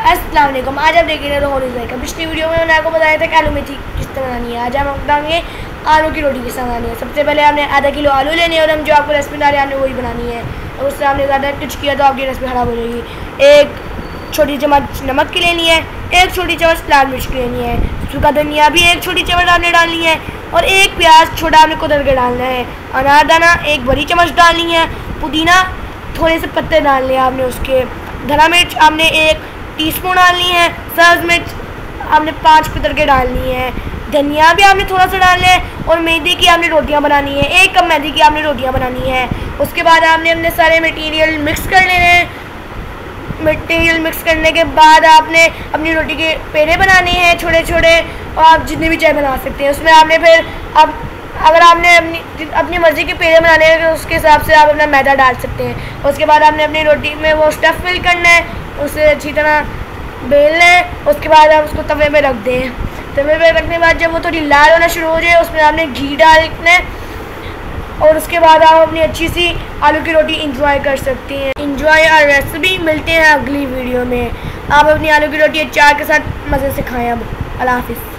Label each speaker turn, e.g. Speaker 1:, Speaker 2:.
Speaker 1: अस्सलाम वालेकुम। आज आप देख रहे हैं रोहनी जायका। पिछली वीडियो में मैंने आपको बताया था कि आलू मेथी किस तरह बनानी है। आज हम बताएंगे आलू की रोटी किस तरह बनानी है। सबसे पहले आपने आधा किलो आलू लेने और हम जो आपको रेसिपी बता रहे हैं आपने वही बनानी है। और उससे आपने ज़्यादा कुछ किया तो आपकी रेसिपी ख़राब हो जाएगी। एक छोटी चम्मच नमक की लेनी है, एक छोटी चम्मच लाल मिर्च की लेनी है, सूखा धनिया भी एक छोटी चम्मच आपने डालनी है और एक प्याज छोटा आपने कुतर के डालना है। अनार दाना एक बड़ी चम्मच डालनी है, पुदीना थोड़े से पत्ते डालने हैं आपने उसके, धना मिर्च आपने एक टीस्पून डालनी है, सब्ज मिर्च आपने 5 कुतर के डालनी है, धनिया भी आपने थोड़ा सा डालना है और मैदे की आपने रोटियां बनानी है। 1 कप मैदे की आपने रोटियां बनानी है। उसके बाद आपने अपने सारे मटेरियल मिक्स कर लेने हैं। मटेरियल मिक्स करने के बाद आपने अपनी रोटी के पेड़े बनाने हैं छोटे छोटे, और आप जितने भी चाय बना सकते हैं। उसमें आपने फिर अब अगर आपने अपनी मर्ज़ी के पेड़े बनाने हैं तो उसके हिसाब से आप अपना मैदा डाल सकते हैं। उसके बाद आपने अपनी रोटी में वो स्टफ़ फिल करना है, उसे अच्छी तरह बेलना है। उसके बाद आप उसको तवे पे रख दें। तवे पे रखने के बाद जब वो थोड़ी लाल होना शुरू हो जाए उसमें आपने घी डालना है और उसके बाद आप अपनी अच्छी सी आलू की रोटी इंजॉय कर सकती हैं। इंजॉय और रेसिपी मिलते हैं अगली वीडियो में। आप अपनी आलू की रोटी अचार के साथ मज़े से खाएं। अब अल्लाह हाफ़िज़।